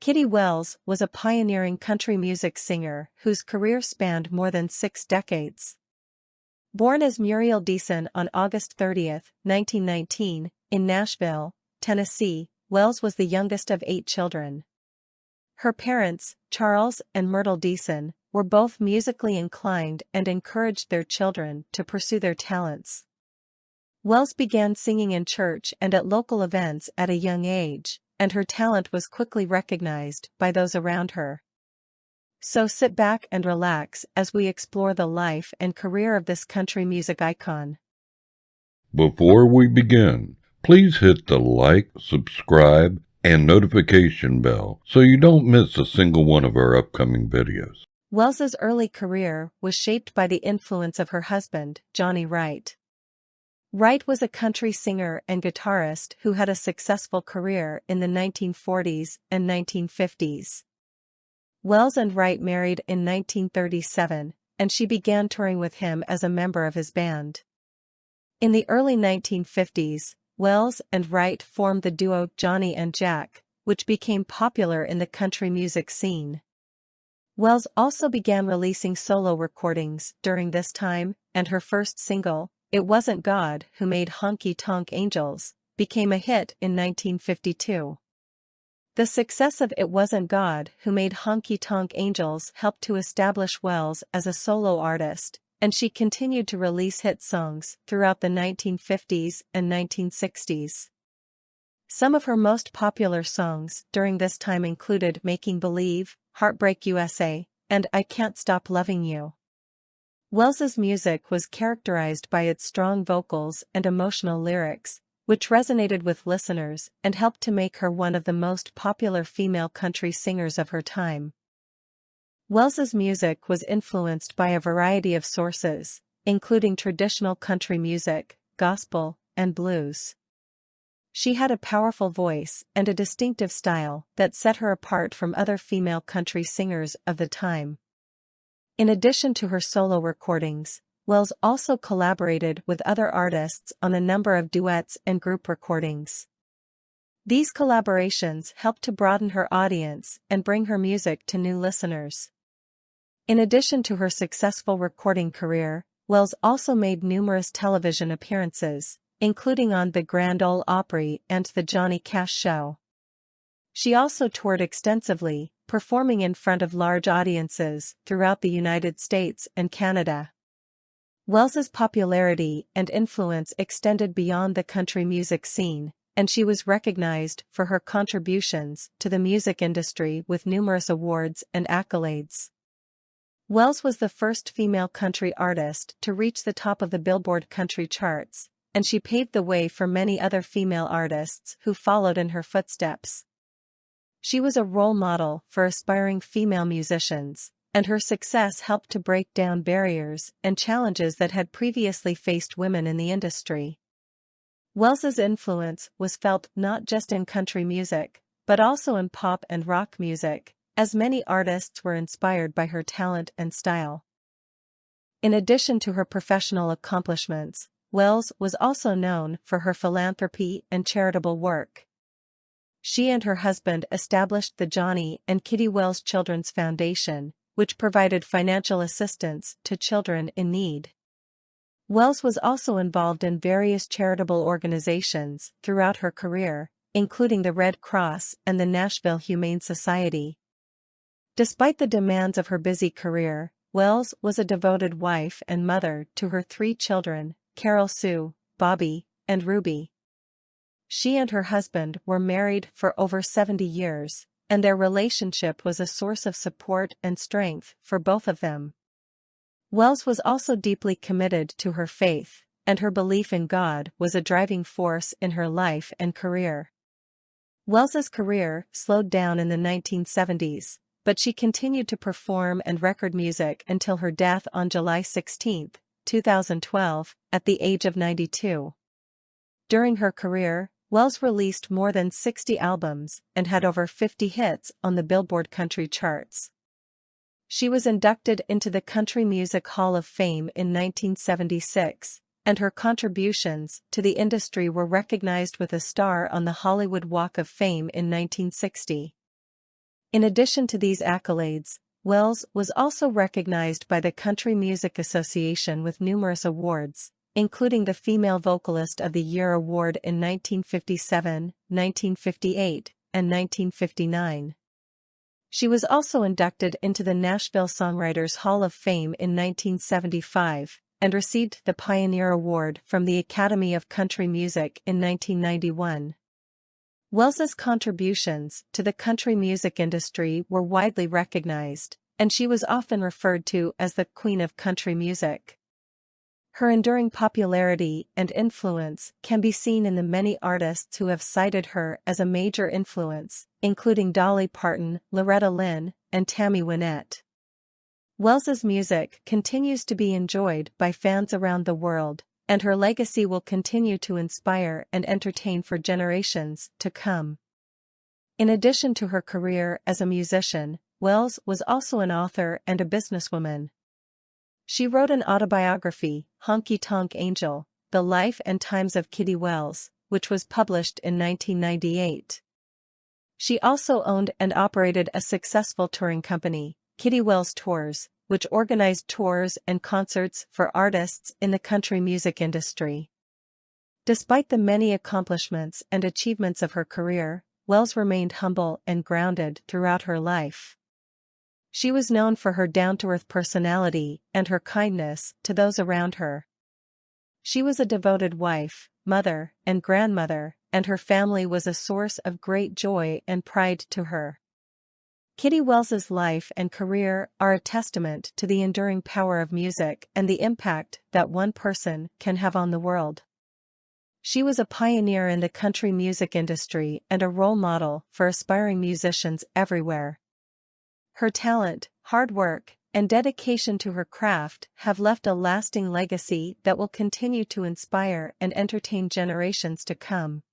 Kitty Wells was a pioneering country music singer whose career spanned more than 6 decades. Born as Muriel Deason on August 30, 1919, in Nashville, Tennessee, Wells was the youngest of 8 children. Her parents, Charles and Myrtle Deason, were both musically inclined and encouraged their children to pursue their talents. Wells began singing in church and at local events at a young age, and her talent was quickly recognized by those around her. So sit back and relax as we explore the life and career of this country music icon. Before we begin, please hit the like, subscribe, and notification bell so you don't miss a single one of our upcoming videos. Wells's early career was shaped by the influence of her husband, Johnny Wright. Wright was a country singer and guitarist who had a successful career in the 1940s and 1950s. Wells and Wright married in 1937, and she began touring with him as a member of his band. In the early 1950s, Wells and Wright formed the duo Johnny and Jack, which became popular in the country music scene. Wells also began releasing solo recordings during this time, and her first single, It Wasn't God Who Made Honky Tonk Angels, became a hit in 1952. The success of It Wasn't God Who Made Honky Tonk Angels helped to establish Wells as a solo artist, and she continued to release hit songs throughout the 1950s and 1960s. Some of her most popular songs during this time included Making Believe, Heartbreak USA, and I Can't Stop Loving You. Wells's music was characterized by its strong vocals and emotional lyrics, which resonated with listeners and helped to make her one of the most popular female country singers of her time. Wells's music was influenced by a variety of sources, including traditional country music, gospel, and blues. She had a powerful voice and a distinctive style that set her apart from other female country singers of the time. In addition to her solo recordings, Wells also collaborated with other artists on a number of duets and group recordings. These collaborations helped to broaden her audience and bring her music to new listeners. In addition to her successful recording career, Wells also made numerous television appearances, including on The Grand Ole Opry and The Johnny Cash Show. She also toured extensively, performing in front of large audiences throughout the United States and Canada. Wells's popularity and influence extended beyond the country music scene, and she was recognized for her contributions to the music industry with numerous awards and accolades. Wells was the first female country artist to reach the top of the Billboard country charts, and she paved the way for many other female artists who followed in her footsteps. She was a role model for aspiring female musicians, and her success helped to break down barriers and challenges that had previously faced women in the industry. Wells's influence was felt not just in country music, but also in pop and rock music, as many artists were inspired by her talent and style. In addition to her professional accomplishments, Wells was also known for her philanthropy and charitable work. She and her husband established the Johnny and Kitty Wells Children's Foundation, which provided financial assistance to children in need. Wells was also involved in various charitable organizations throughout her career, including the Red Cross and the Nashville Humane Society. Despite the demands of her busy career, Wells was a devoted wife and mother to her 3 children, Carol Sue, Bobby, and Ruby. She and her husband were married for over 70 years, and their relationship was a source of support and strength for both of them. Wells was also deeply committed to her faith, and her belief in God was a driving force in her life and career. Wells's career slowed down in the 1970s, but she continued to perform and record music until her death on July 16, 2012, at the age of 92. During her career, Wells released more than 60 albums and had over 50 hits on the Billboard country charts. She was inducted into the Country Music Hall of Fame in 1976, and her contributions to the industry were recognized with a star on the Hollywood Walk of Fame in 1960. In addition to these accolades, Wells was also recognized by the Country Music Association with numerous awards, including the Female Vocalist of the Year award in 1957, 1958, and 1959. She was also inducted into the Nashville Songwriters Hall of Fame in 1975, and received the Pioneer Award from the Academy of Country Music in 1991. Wells's contributions to the country music industry were widely recognized, and she was often referred to as the Queen of Country Music. Her enduring popularity and influence can be seen in the many artists who have cited her as a major influence, including Dolly Parton, Loretta Lynn, and Tammy Wynette. Wells's music continues to be enjoyed by fans around the world, and her legacy will continue to inspire and entertain for generations to come. In addition to her career as a musician, Wells was also an author and a businesswoman. She wrote an autobiography, Honky Tonk Angel: The Life and Times of Kitty Wells, which was published in 1998. She also owned and operated a successful touring company, Kitty Wells Tours, which organized tours and concerts for artists in the country music industry. Despite the many accomplishments and achievements of her career, Wells remained humble and grounded throughout her life. She was known for her down-to-earth personality and her kindness to those around her. She was a devoted wife, mother, and grandmother, and her family was a source of great joy and pride to her. Kitty Wells's life and career are a testament to the enduring power of music and the impact that one person can have on the world. She was a pioneer in the country music industry and a role model for aspiring musicians everywhere. Her talent, hard work, and dedication to her craft have left a lasting legacy that will continue to inspire and entertain generations to come.